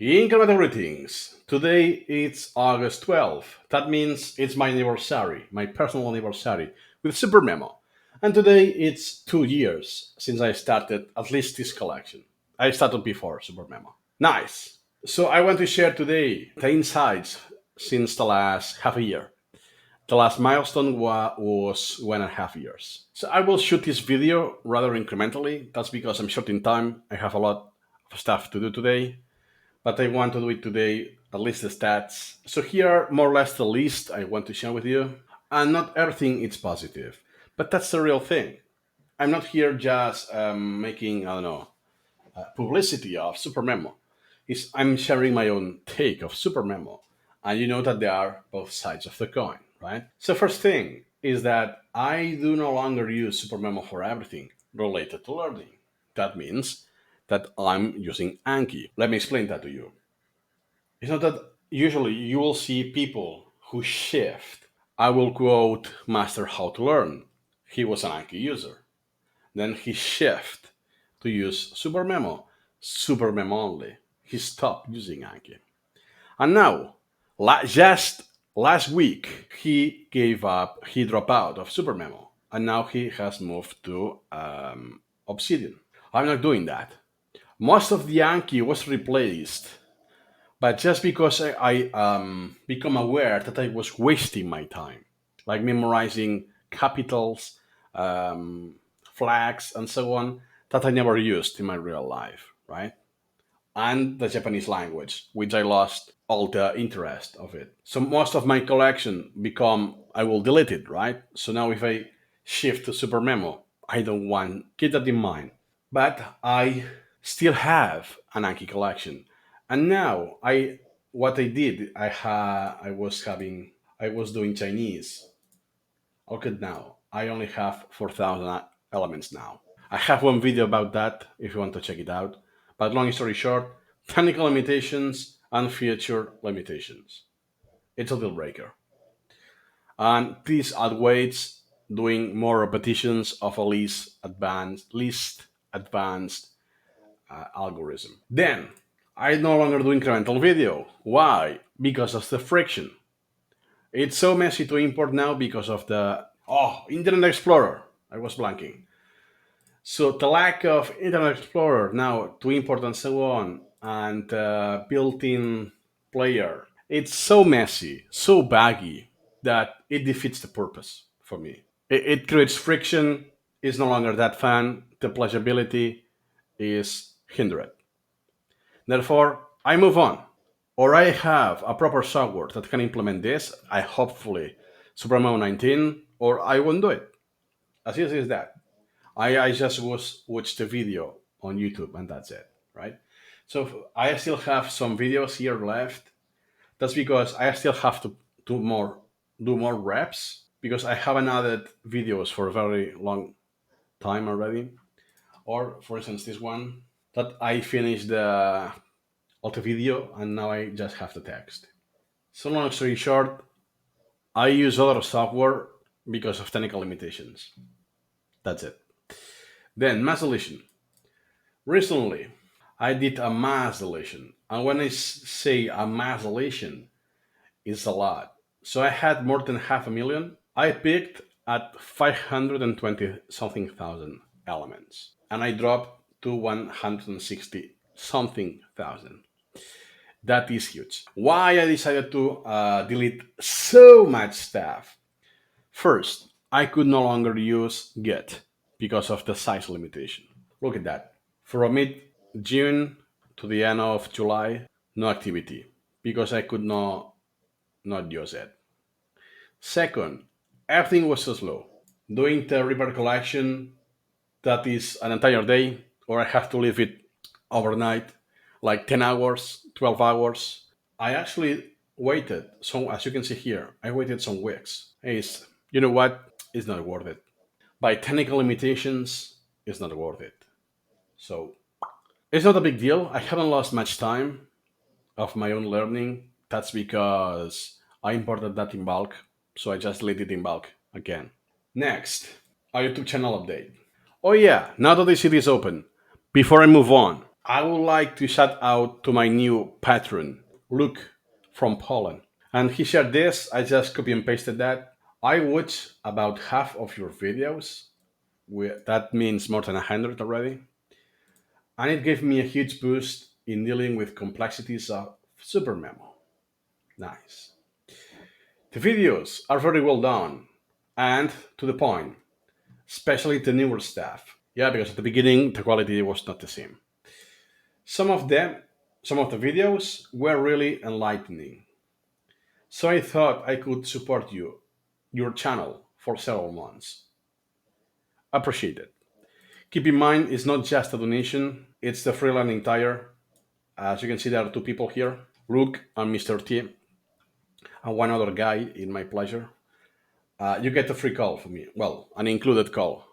Incremental greetings. Today it's August 12th. That means it's my anniversary, my personal anniversary with SuperMemo. And today it's 2 years since I started at least this collection. I started before SuperMemo. Nice. So I want to share today the insights since the last half a year. The last milestone was 1.5 years. So I will shoot this video rather incrementally. That's because I'm short in time. I have a lot of stuff to do today, but I want to do it today, at least the stats. So here are more or less the list I want to share with you. And not everything is positive, but that's the real thing. I'm not here just making, I don't know, publicity of SuperMemo. I'm sharing my own take of SuperMemo. And you know that there are both sides of the coin, right? So first thing is that I do no longer use SuperMemo for everything related to learning. That means that I'm using Anki. Let me explain that to you. It's not that usually you will see people who shift. I will quote Master How to Learn. He was an Anki user. Then he shift to use SuperMemo, SuperMemo only. He stopped using Anki. And now, just last week, he gave up, he dropped out of SuperMemo. And now he has moved to Obsidian. I'm not doing that. Most of the Anki was replaced, but just because I become aware that I was wasting my time, like memorizing capitals, um, flags, and so on, that I never used in my real life, right? And the Japanese language, which I lost all the interest of it. So most of my collection become, I will delete it, right? So now if I shift to Super Memo, I don't want, keep that in mind. But I still have an Anki collection. And now what I did, I was doing Chinese. Okay, now I only have 4,000 elements now. I have one video about that if you want to check it out. But long story short, technical limitations and feature limitations. It's a deal breaker. And this outweighs doing more repetitions of a least advanced algorithm. Then I no longer do incremental video. Why? Because of the friction. It's so messy to import now because of the Internet Explorer. I was blanking. So the lack of Internet Explorer now to import and so on, and built-in player. It's so messy, so baggy that it defeats the purpose for me. It creates friction. It's no longer that fun. The pleasurability is hindered. Therefore, I move on. Or I have a proper software that can implement this. I hopefully SuperMemo 19, or I won't do it. As easy as that. I just watched the video on YouTube and that's it, right? So I still have some videos here left. That's because I still have to do more reps because I haven't added videos for a very long time already. Or for instance, this one that I finished the auto video and now I just have the text. So long story short, I use other software because of technical limitations. That's it. Then mass deletion. Recently, I did a mass deletion, and when I say a mass deletion, it's a lot. So I had more than half a million. I picked at 520 something thousand elements, and I dropped to 160 something thousand. That is huge. Why I decided to delete so much stuff? First, I could no longer use Git because of the size limitation. Look at that. From mid June to the end of July, no activity because I could not use it. Second, everything was so slow. Doing the river collection, that is an entire day, or I have to leave it overnight, like 10 hours, 12 hours. I actually waited. So as you can see here, I waited some weeks. It's, you know what? It's not worth it. By technical limitations, it's not worth it. So it's not a big deal. I haven't lost much time of my own learning. That's because I imported that in bulk. So I just deleted it in bulk again. Next, a YouTube channel update. Oh yeah, now that the city is open, before I move on, I would like to shout out to my new patron, Luke from Poland. And he shared this. I just copy and pasted that. I watch about half of your videos. That means more than 100 already. And it gave me a huge boost in dealing with complexities of SuperMemo. Nice. The videos are very well done and to the point, especially the newer stuff. Yeah, because at the beginning the quality was not the same. Some of them, some of the videos were really enlightening. So I thought I could support your channel for several months. Appreciate it. Keep in mind, it's not just a donation, it's the free learning tire. As you can see, there are two people here, Rook and Mr. T, and one other guy in my pleasure. You get a free call from me. Well, an included call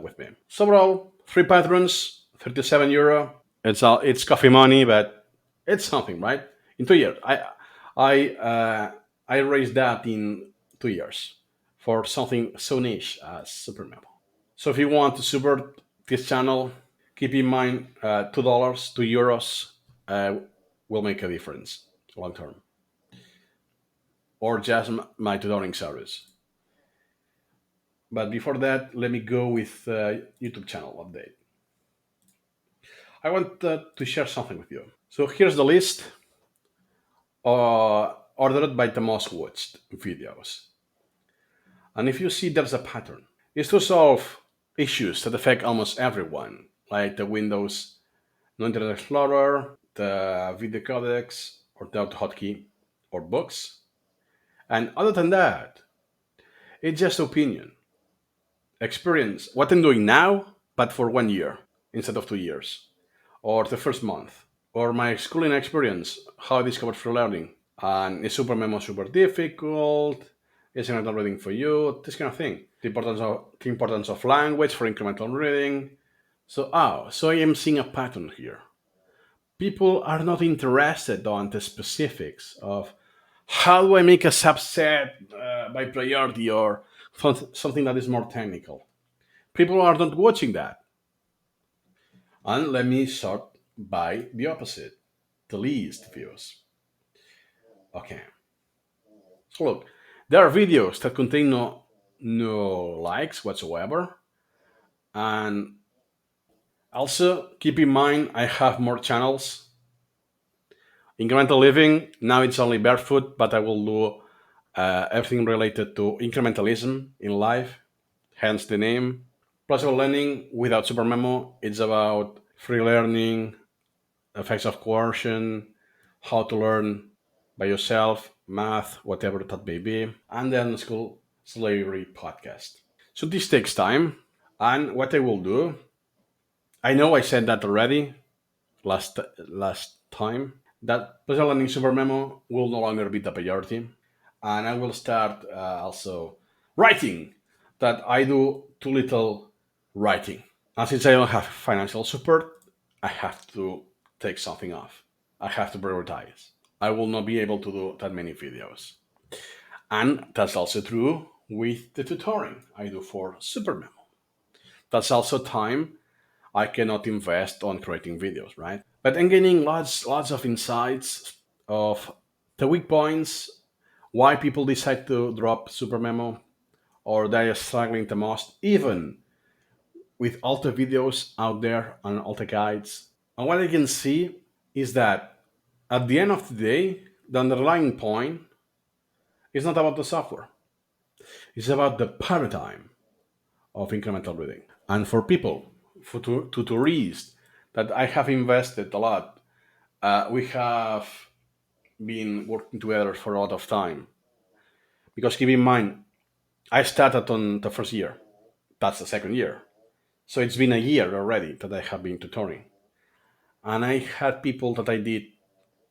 with me. So overall, three patrons, 37 euro. It's coffee money, but it's something, right? In 2 years, I raised that in 2 years for something so niche as SuperMemo. So if you want to support this channel, keep in mind $2, €2 uh, will make a difference long term, or just my tutoring service. But before that, let me go with YouTube channel update. I want to share something with you. So here's the list ordered by the most watched videos. And if you see there's a pattern, it's to solve issues that affect almost everyone, like the Windows no Internet Explorer, the video codecs, or the auto hotkey, or books. And other than that, it's just opinion, experience, what I'm doing now, but for 1 year instead of 2 years, or the first month, or my schooling experience, how I discovered free learning, and is super memo super difficult? Is incremental reading for you? This kind of thing. The importance of language for incremental reading. So I am seeing a pattern here. People are not interested on the specifics of how do I make a subset by priority or something that is more technical. People are not watching that. And let me start by the opposite, the least views. Okay. So look, there are videos that contain no likes whatsoever. And also keep in mind I have more channels. Incremental living, now it's only barefoot, but I will do everything related to incrementalism in life, hence the name. Plus, learning without super memo, it's about free learning, effects of coercion, how to learn by yourself, math, whatever that may be, and then school slavery podcast. So this takes time, and what I will do, I know I said that already last time, that pleasure learning super memo will no longer be the priority, and I will start also writing. That I do too little writing, and since I don't have financial support, I have to take something off. I have to prioritize. I will not be able to do that many videos, and that's also true with the tutoring I do for SuperMemo. That's also time I cannot invest on creating videos, right? But I'm getting lots of insights of the weak points, why people decide to drop SuperMemo, or they are struggling the most, even with all the videos out there and all the guides. And what I can see is that at the end of the day, the underlying point is not about the software. It's about the paradigm of incremental reading. And for people, for tutorists that I have invested a lot, we have been working together for a lot of time. Because keep in mind, I started on the first year. That's the second year. So it's been a year already that I have been tutoring. And I had people that I did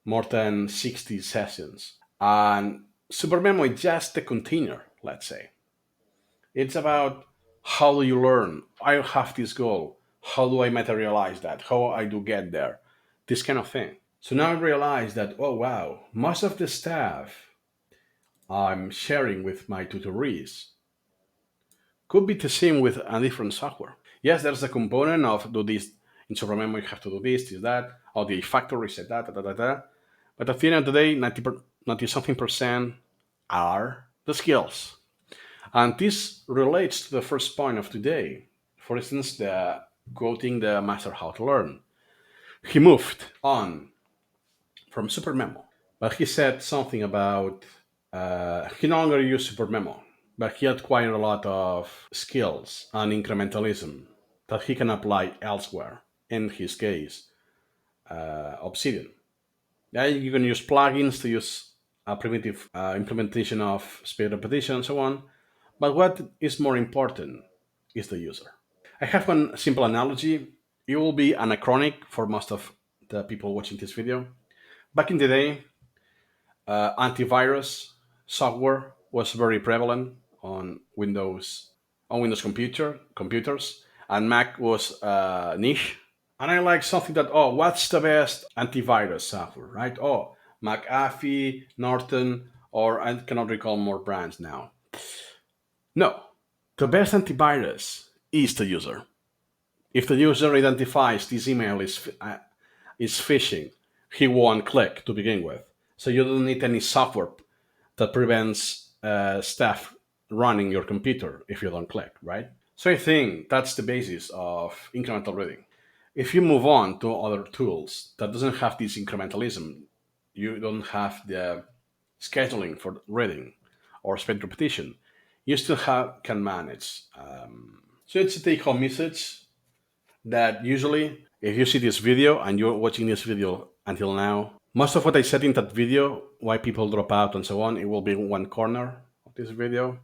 more than 60 sessions. And SuperMemo is just the container, let's say. It's about how do you learn? I have this goal. How do I materialize that? How I do get there? This kind of thing. So now I realize that, oh wow, most of the stuff I'm sharing with my tutorees could be the same with a different software. Yes, there's a component of do this In SuperMemo, you have to do this, that, or the factor reset that, da, da, da, da. But at the end of the day, 90 something percent are the skills. And this relates to the first point of today. For instance, the quoting the master how to learn. He moved on from SuperMemo, but he said something about he no longer used SuperMemo, but he acquired a lot of skills and incrementalism that he can apply elsewhere. In his case, Obsidian. Yeah, you can use plugins to use a primitive implementation of speed repetition and so on. But what is more important is the user. I have one simple analogy. It will be anachronic for most of the people watching this video. Back in the day, antivirus software was very prevalent on Windows computers, and Mac was niche. And I like something that, oh, what's the best antivirus software, right? Oh, McAfee, Norton, or I cannot recall more brands now. No, the best antivirus is the user. If the user identifies this email is phishing, he won't click to begin with. So you don't need any software that prevents staff running your computer if you don't click, right? So I think that's the basis of incremental reading. If you move on to other tools that doesn't have this incrementalism, you don't have the scheduling for reading or speed repetition, you still can manage. So it's a take-home message that usually, if you see this video and you're watching this video until now, most of what I said in that video, why people drop out and so on, it will be in one corner of this video,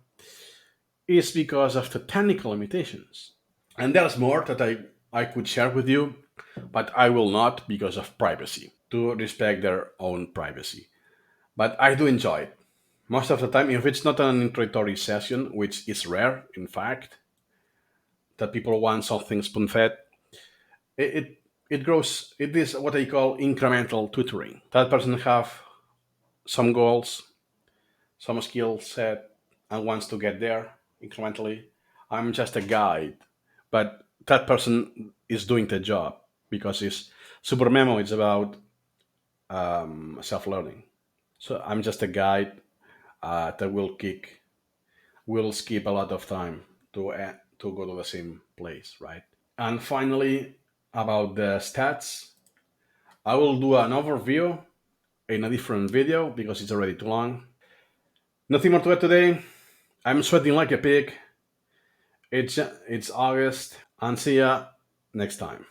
is because of the technical limitations. And there's more that I could share with you, but I will not because of privacy, to respect their own privacy. But I do enjoy it. Most of the time, if it's not an introductory session, which is rare, in fact, that people want something spoon fed, it it grows. It is what I call incremental tutoring. That person have some goals, some skill set, and wants to get there incrementally. I'm just a guide, but that person is doing the job because it's super memo. It's about self learning. So I'm just a guide that will skip a lot of time to go to the same place, right? And finally, about the stats, I will do an overview in a different video because it's already too long. Nothing more to add today. I'm sweating like a pig. It's August, and see ya next time.